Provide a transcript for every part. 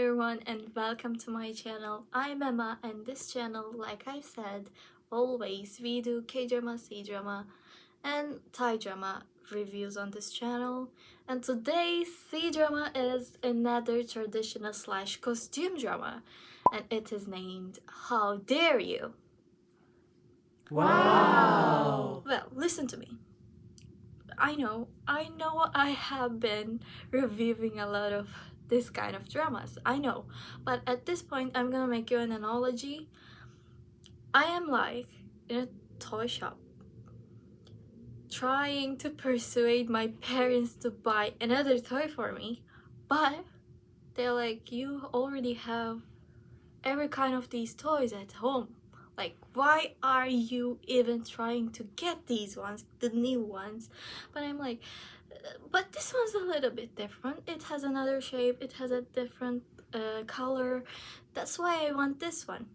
everyone and welcome to my channel. I'm Emma and this channel, like I said, always we do K-drama, C-drama and Thai drama reviews on this channel. And today's C-drama is another traditional slash costume drama and it is named How Dare You? Wow! Well, listen to me. I know I have been reviewing a lot of this kind of dramas. I know. But at this point, I'm gonna make you an analogy. I am like in a toy shop trying to persuade my parents to buy another toy for me, but they're like, you already have every kind of these toys at home. Like, why are you even trying to get these ones, the new ones? But I'm like, but this one's a little bit different. It has another shape, it has a different color. That's why I want this one.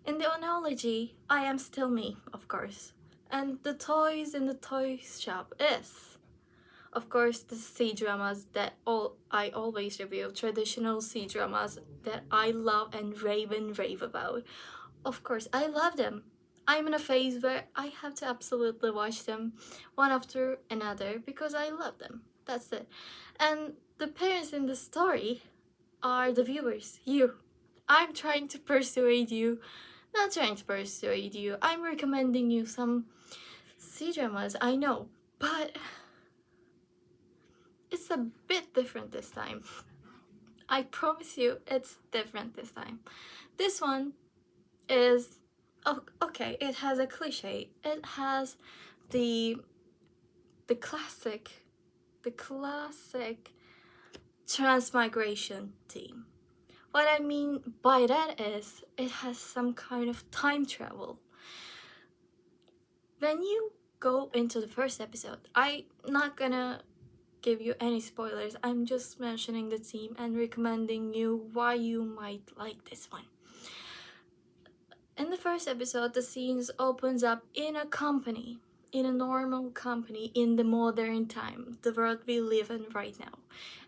In the analogy, I am still me, of course. And the toys in the toy shop is, of course, the C-dramas that I always review, traditional C-dramas that I love and rave about. Of course, I love them. I'm in a phase where I have to absolutely watch them one after another because I love them. That's it. And the parents in the story are the viewers, you. I'm trying to persuade you, not trying to persuade you. I'm recommending you some C-dramas, I know, but it's a bit different this time. I promise you it's different this time. This one is okay, it has a cliche. It has the the classic the classic transmigration theme. What I mean by that is it has some kind of time travel. When you go into the first episode, I'm not gonna give you any spoilers. I'm just mentioning the theme and recommending you why you might like this one. In the first episode, the scenes opens up in a company, in a normal company in the modern time, the world we live in right now.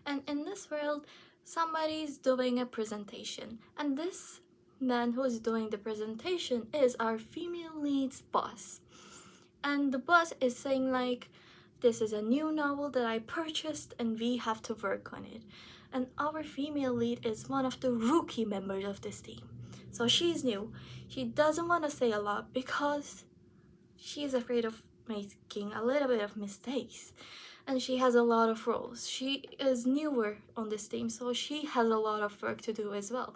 And in this world, somebody's doing a presentation, and this man who is doing the presentation is our female lead's boss. And the boss is saying like, this is a new novel that I purchased and we have to work on it. And our female lead is one of the rookie members of this team. So she's new. She doesn't want to say a lot because she's afraid of making a little bit of mistakes. And she has a lot of roles. She is newer on this team, so she has a lot of work to do as well.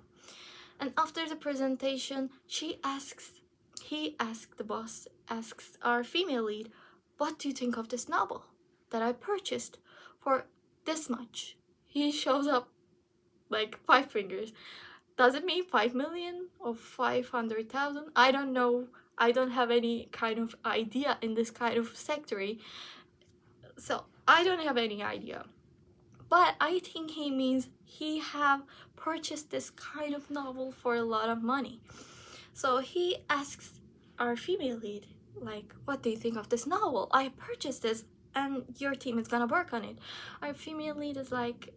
And after the presentation, the boss asks our female lead, what do you think of this novel that I purchased for this much? He shows up like 5 fingers. Does it mean 5 million or 500,000? I don't know. I don't have any kind of idea in this kind of sector. So I don't have any idea. But I think he means he have purchased this kind of novel for a lot of money. So he asks our female lead, like, what do you think of this novel? I purchased this and your team is gonna work on it. Our female lead is like,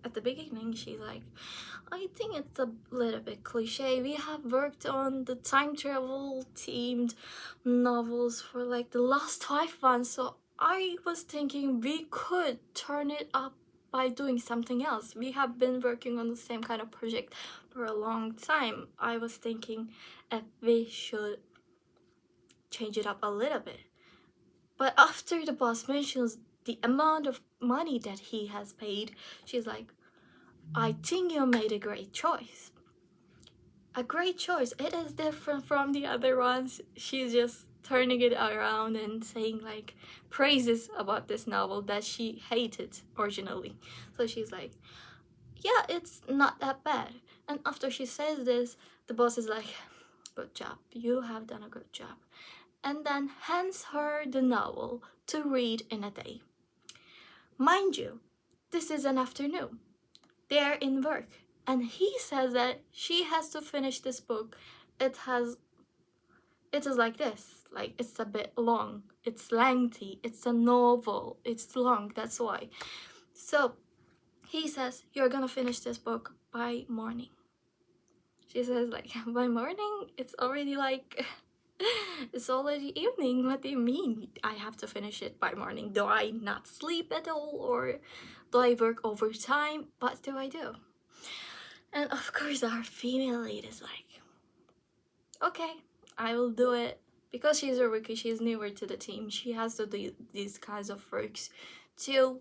at the beginning, she's like, I think it's a little bit cliche. We have worked on the time travel themed novels for like the last 5 months, so I was thinking we could turn it up by doing something else. We have been working on the same kind of project for a long time. I was thinking if we should change it up a little bit. But after the boss mentions the amount of money that he has paid, she's like, I think you made a great choice. A great choice. It is different from the other ones. She's just turning it around and saying like praises about this novel that she hated originally. So she's like, yeah, it's not that bad. And after she says this, the boss is like, good job, you have done a good job. And then hands her the novel to read in a day. Mind you, this is an afternoon. They're in work. And he says that she has to finish this book. It is like this. Like, it's a bit long. It's lengthy. It's a novel. It's long. That's why. So he says, "You're gonna finish this book by morning." She says, like, "By morning? It's already like it's already evening. What do you mean I have to finish it by morning? Do I not sleep at all, or do I work overtime? What do I do?" And of course our female lead is like, "Okay, I will do it." Because she's a rookie, she's newer to the team, she has to do these kinds of works to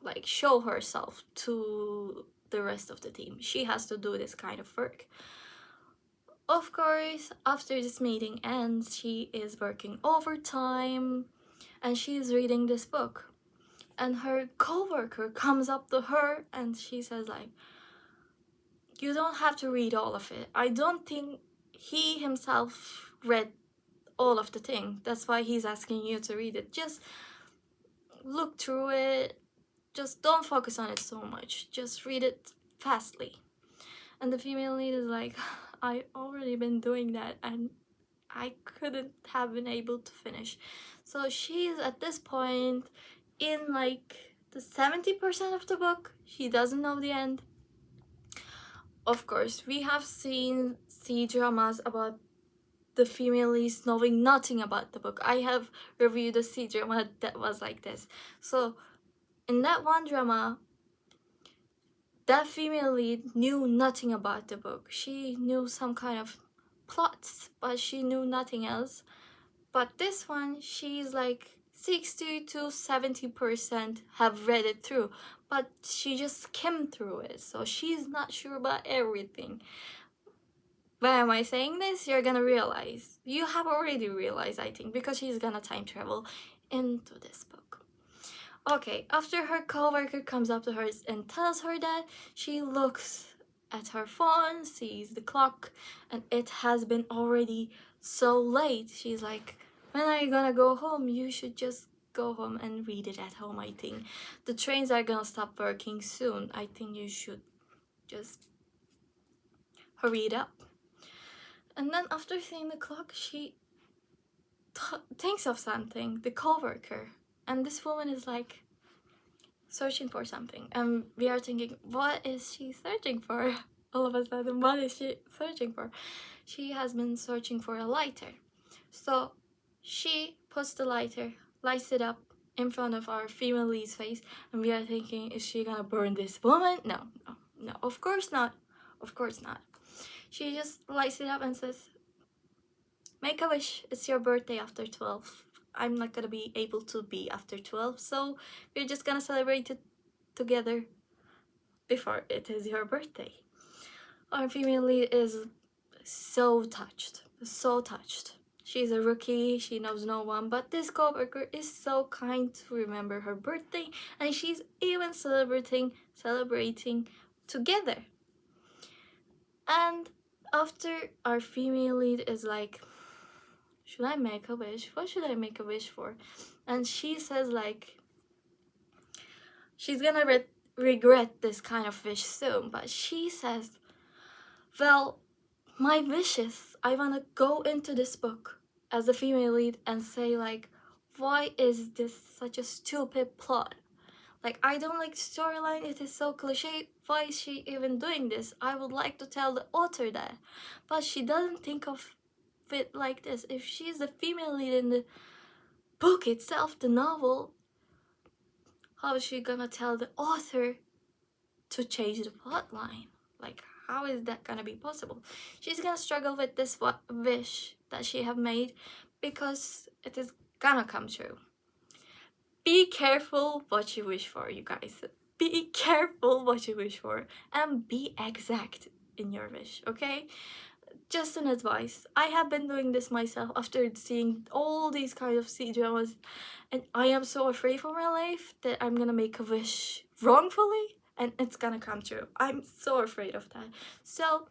like show herself to the rest of the team. She has to do this kind of work. Of course, after this meeting ends, she is working overtime and she's reading this book. And her coworker comes up to her and she says, like, "You don't have to read all of it. I don't think he himself read all of the thing. That's why he's asking you to read it. Just look through it. Just don't focus on it so much. Just read it fastly." And the female lead is like, "I already been doing that and I couldn't have been able to finish." So she's at this point in like the 70% of the book. She doesn't know the end. Of course, we have seen C-dramas about the female leads knowing nothing about the book. I have reviewed a C-drama that was like this. So in that one drama, that female lead knew nothing about the book. She knew some kind of plots, but she knew nothing else. But this one, she's like 60 to 70% have read it through, but she just skimmed through it, so she's not sure about everything. Why am I saying this? You're gonna realize. You have already realized, I think, because she's gonna time travel into this book. Okay, after her coworker comes up to her and tells her that, she looks at her phone, sees the clock, and it has been already so late. She's like, "When are you gonna go home? You should just go home and read it at home, I think. The trains are gonna stop working soon. I think you should just hurry it up." And then after seeing the clock, she thinks of something, the coworker. And this woman is like searching for something. And we are thinking, what is she searching for? All of a sudden, what is she searching for? She has been searching for a lighter. So she puts the lighter, lights it up in front of our female lead's face. And we are thinking, is she gonna burn this woman? No, no, no, of course not. Of course not. She just lights it up and says, "Make a wish. It's your birthday after 12. I'm not gonna be able to be after 12, so we're just gonna celebrate it together before it is your birthday." Our female lead is so touched. So touched. She's a rookie, she knows no one, but this coworker is so kind to remember her birthday, and she's even celebrating together. And after our female lead is like, "Should I make a wish? What should I make a wish for?" And she says, like, she's gonna regret this kind of wish soon, but she says, "Well, my wishes, I wanna go into this book as a female lead and say, like, why is this such a stupid plot? Like, I don't like the storyline, it is so cliche. Why is she even doing this? I would like to tell the author that." But she doesn't think of it like this. If she's the female lead in the book itself, the novel, how is she gonna tell the author to change the plot line? Like, how is that gonna be possible? She's gonna struggle with this wish that she have made, because it is gonna come true. Be careful what you wish for, you guys. Be careful what you wish for, and be exact in your wish, okay? Just an advice. I have been doing this myself after seeing all these kinds of C-dramas, and I am so afraid for my life that I'm gonna make a wish wrongfully and it's gonna come true. I'm so afraid of that. So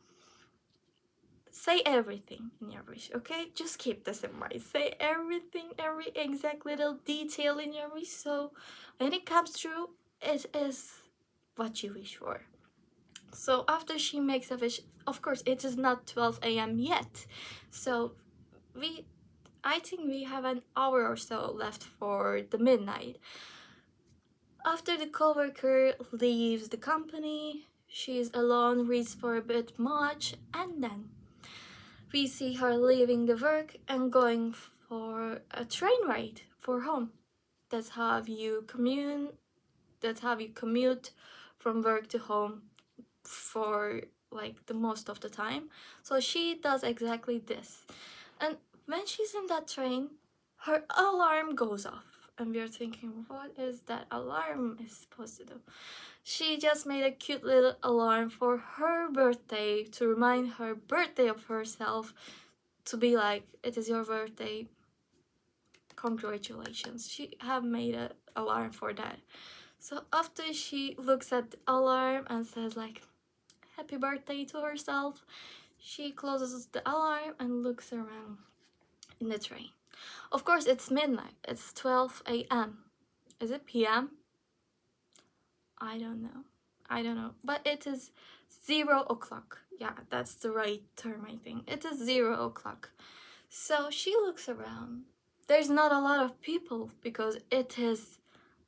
say everything in your wish, okay? Just keep this in mind. Say everything, every exact little detail in your wish, so when it comes true, it is what you wish for. So after she makes a wish, of course it is not 12 a.m. yet, so I think we have an hour or so left for the midnight. After the coworker leaves the company, she's alone, reads for a bit much, and then we see her leaving the work and going for a train ride for home. That's how you commute. That's how you commute from work to home for like the most of the time. So she does exactly this. And when she's in that train, her alarm goes off. And we're thinking, what is that alarm is supposed to do? She just made a cute little alarm for her birthday to remind her birthday of herself, to be like, it is your birthday, congratulations. She have made an alarm for that. So after she looks at the alarm and says like, happy birthday to herself, she closes the alarm and looks around in the train. Of course, it's midnight. It's 12 a.m. Is it p.m.? I don't know. But it is 0 o'clock. Yeah, that's the right term, I think. It is 0 o'clock. So she looks around. There's not a lot of people because it is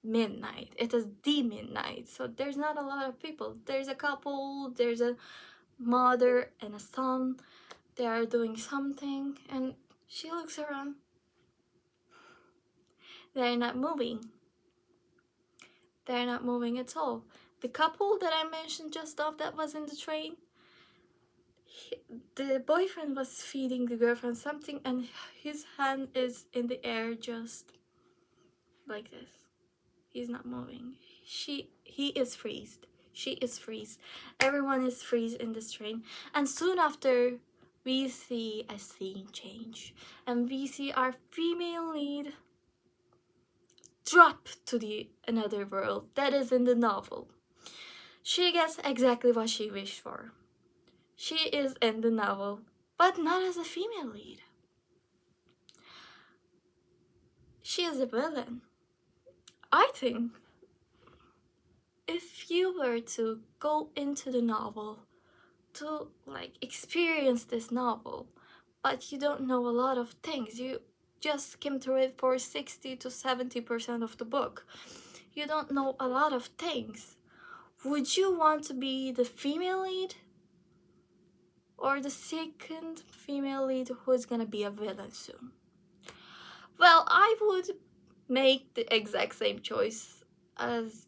midnight. It is the midnight. So there's not a lot of people. There's a couple, there's a mother and a son. They are doing something, and she looks around. They're not moving. They're not moving at all. The couple that I mentioned just off that was in the train, the boyfriend was feeding the girlfriend something, and his hand is in the air just like this. He's not moving. He is freezed. She is freezed. Everyone is freeze in this train. And soon after, we see a scene change, and we see our female lead drop to the another world that is in the novel. She gets exactly what she wished for. She is in the novel, but not as a female lead. She is a villain. I think if you were to go into the novel to like experience this novel, but you don't know a lot of things, you just skim through it for 60 to 70% of the book, you don't know a lot of things, would you want to be the female lead or the second female lead who's gonna be a villain soon? Well, I would make the exact same choice as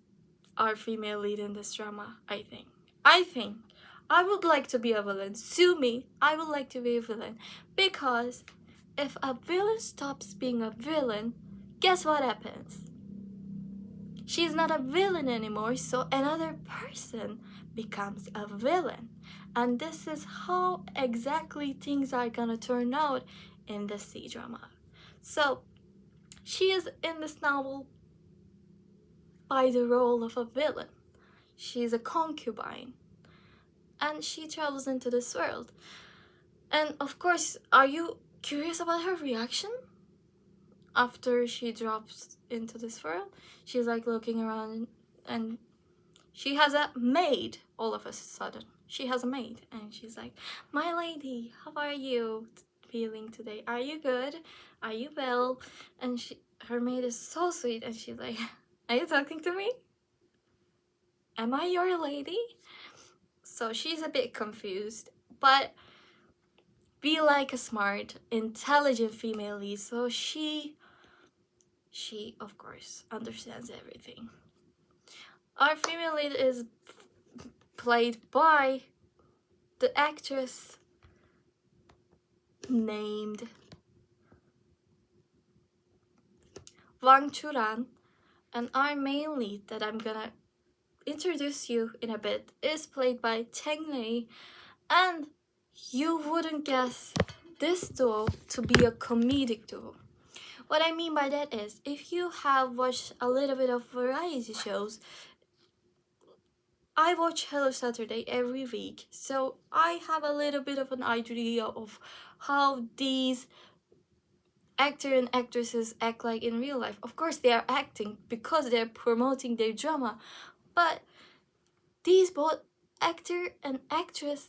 our female lead in this drama, I think. I would like to be a villain. Sue me, I would like to be a villain. Because if a villain stops being a villain, guess what happens? She's not a villain anymore, so another person becomes a villain. And this is how exactly things are gonna turn out in the C-drama. So, she is in this novel by the role of a villain. She's a concubine. And she travels into this world. And of course, are you curious about her reaction? After she drops into this world, she's like looking around, and she has a maid all of a sudden. She has a maid, and she's like, my lady, how are you feeling today? Are you good? Are you well? And her maid is so sweet, and she's like, are you talking to me? Am I your lady? So she's a bit confused, but be like a smart, intelligent female lead, so she of course understands everything. Our female lead is played by the actress named Wang Churan, and our main lead that I'm gonna introduce you in a bit is played by Cheng Lei, and you wouldn't guess this duo to be a comedic duo. What I mean by that is, if you have watched a little bit of variety shows, I watch Hello Saturday every week, so I have a little bit of an idea of how these actors and actresses act like in real life. Of course, they are acting because they're promoting their drama, but these both actor and actress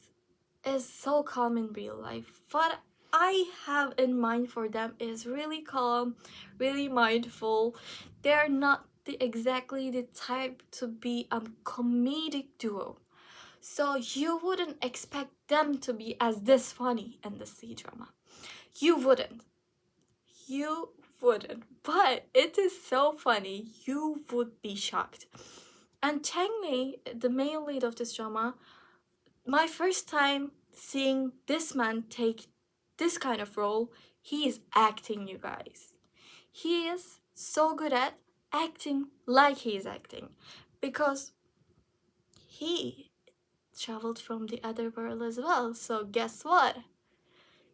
is so calm in real life. What I have in mind for them is really calm, really mindful. They're not exactly the type to be a comedic duo. So you wouldn't expect them to be as this funny in the C drama. You wouldn't. You wouldn't. But it is so funny. You would be shocked. And Chang Mei, the male lead of this drama, my first time seeing this man take this kind of role, he is acting, you guys. He is so good at acting like he is acting, because he traveled from the other world as well. So guess what?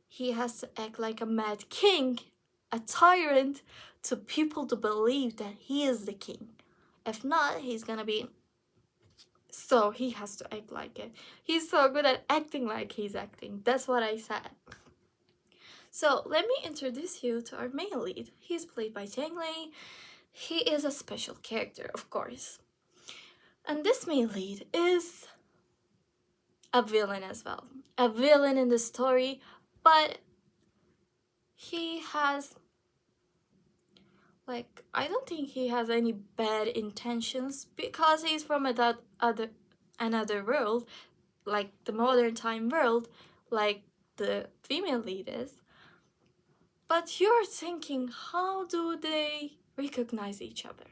He has to act like a mad king, a tyrant, to people to believe that he is the king. If not, he's gonna be. So he has to act like it. He's so good at acting like he's acting. That's what I said. So let me introduce you to our male lead. He's played by Chang Lei. He is a special character, of course. And this male lead is a villain as well. A villain in the story, but he has, like, I don't think he has any bad intentions, because he's from another world, like the modern time world, like the female lead is. But you're thinking, how do they recognize each other?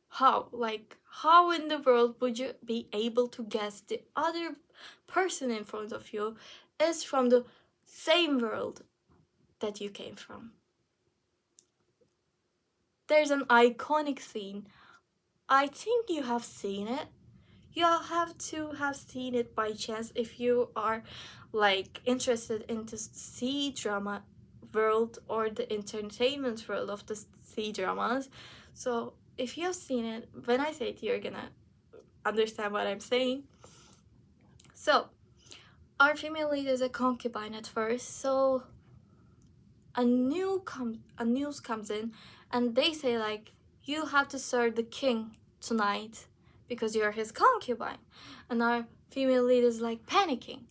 How? Like, how in the world would you be able to guess the other person in front of you is from the same world that you came from? There's an iconic scene. I think you have seen it. You have to have seen it by chance if you are, like, interested in the C drama world or the entertainment world of the C dramas. So if you have seen it, when I say it, you're gonna understand what I'm saying. So our female lead is a concubine at first, so a news comes in, and they say, like, you have to serve the king tonight because you're his concubine. And our female lead is like panicking.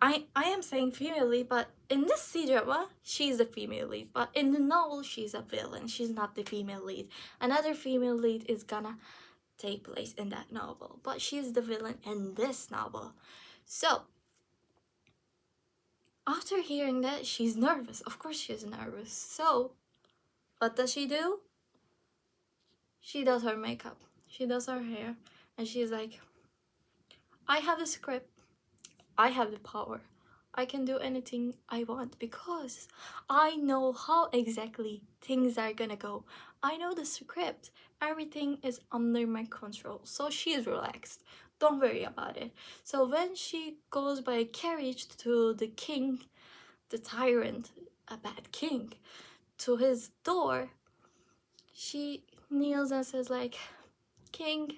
I am saying female lead, but in this C drama, she's the female lead. But in the novel, she's a villain. She's not the female lead. Another female lead is gonna take place in that novel, but she's the villain in this novel. So after hearing that, she's nervous. Of course she's nervous. So what does she do? She does her makeup. She does her hair. And she's like, I have the script. I have the power. I can do anything I want because I know how exactly things are gonna go. I know the script. Everything is under my control. So she's relaxed. Don't worry about it. So when she goes by a carriage to the king, the tyrant, a bad king, to his door, she kneels and says, like, King,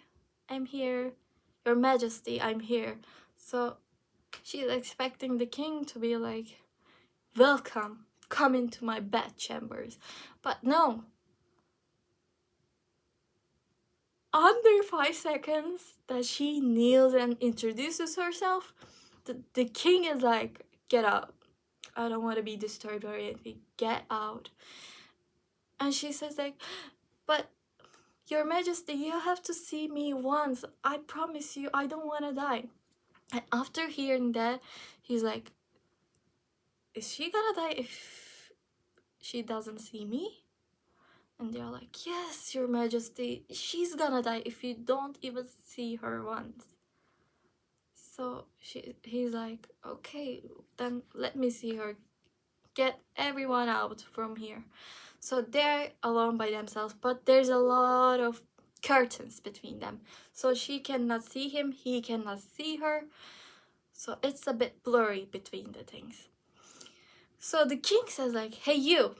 I'm here. Your Majesty, I'm here. So she's expecting the king to be like, welcome, come into my bedchambers. But no. Under 5 seconds that she kneels and introduces herself, the king is like, get out. I don't want to be disturbed or anything. Get out. And she says, like, but Your Majesty, you have to see me once. I promise you, I don't want to die. And after hearing that, he's like, is she gonna die if she doesn't see me? And they're like, yes, Your Majesty, she's gonna die if you don't even see her once. So he's like, okay, then let me see her. Get everyone out from here. So they're alone by themselves, but there's a lot of curtains between them. So she cannot see him, he cannot see her. So it's a bit blurry between the things. So the king says, like, hey, you,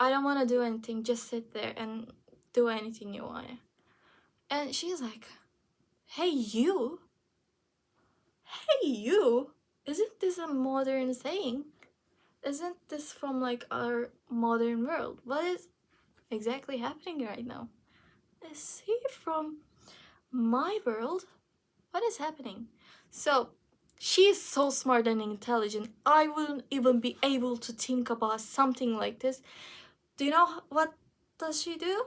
I don't want to do anything. Just sit there and do anything you want. And she's like, hey, you? Hey, you? Isn't this a modern saying? Isn't this from, like, our modern world? What is exactly happening right now? Is he from my world? What is happening? So she's so smart and intelligent. I wouldn't even be able to think about something like this. Do you know what does she do?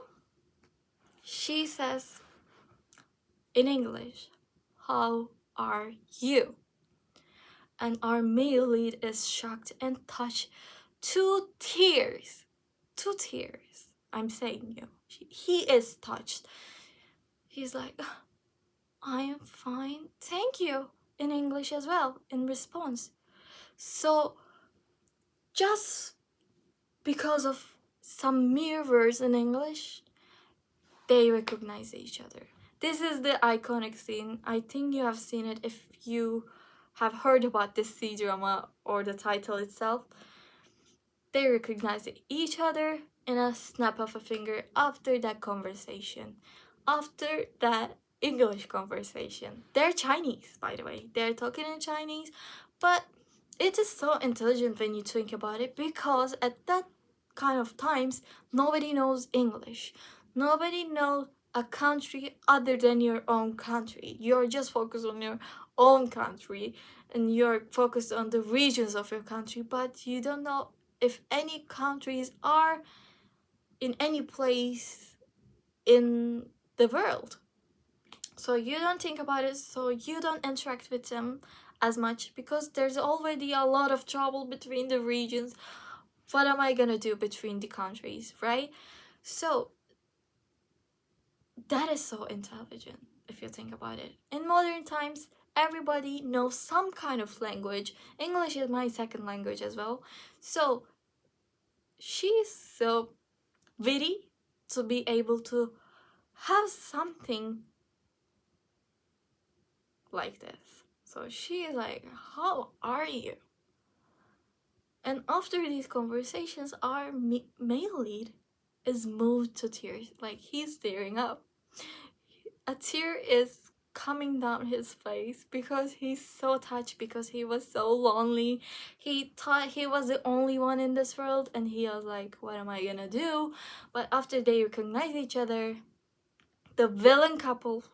She says in English, "How are you?" And our male lead is shocked and touched to tears. To tears. I'm saying you. He is touched. He's like, "I am fine. Thank you." In English as well, in response. So, just because of some mere words in English, they recognize each other. This is the iconic scene. I think you have seen it if you have heard about this C-drama or the title itself. They recognize each other in a snap of a finger after that conversation. After that English conversation. They're Chinese, by the way. They're talking in Chinese, but it is so intelligent when you think about it, because at that kind of times, nobody knows English. Nobody knows a country other than your own country. You're just focused on your own country and you're focused on the regions of your country, but you don't know if any countries are in any place in the world. So you don't think about it, so you don't interact with them as much, because there's already a lot of trouble between the regions. What am I gonna do between the countries, right? So that is so intelligent if you think about it. In modern times, everybody knows some kind of language. English is my second language as well. So she's so witty to be able to have something like this. So she is like, "How are you?" And after these conversations, our male lead is moved to tears. Like, he's tearing up. A tear is coming down his face because he's so touched, because he was so lonely. He thought he was the only one in this world, and he was like, "What am I gonna do?" But after they recognize each other, the villain couple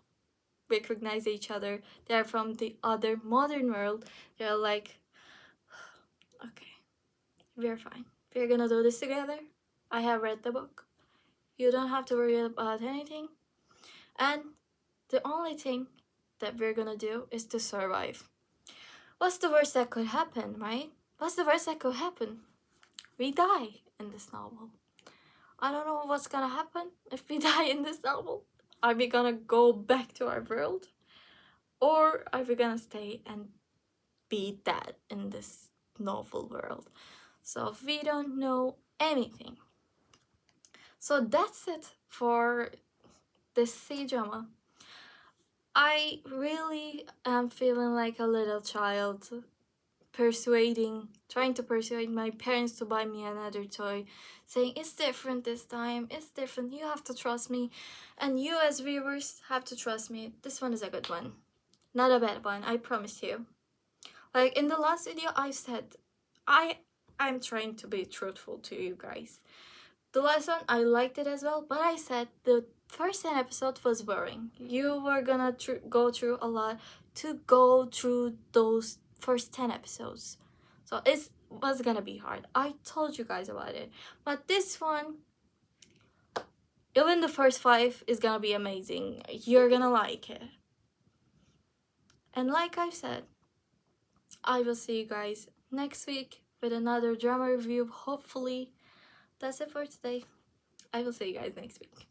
recognize each other. They're from the other modern world. They're like, "Okay, we're fine. We're gonna do this together. I have read the book. You don't have to worry about anything. And the only thing that we're gonna do is to survive." What's the worst that could happen, right? What's the worst that could happen? We die in this novel. I don't know what's gonna happen if we die in this novel. Are we gonna go back to our world? Or are we gonna stay and be dead in this novel world? So we don't know anything. So that's it for this C-drama. I really am feeling like a little child, trying to persuade my parents to buy me another toy, saying it's different this time, it's different, you have to trust me, and you as viewers have to trust me. This one is a good one, not a bad one, I promise you. Like in the last video I said, I'm trying to be truthful to you guys. The last one, I liked it as well, but I said the first 10 episodes was boring. You were gonna go through a lot to go through those first 10 episodes. So it was gonna be hard. I told you guys about it. But this one, even the first 5 is gonna be amazing. You're gonna like it. And like I said, I will see you guys next week with another drama review, hopefully. That's it for today. I will see you guys next week.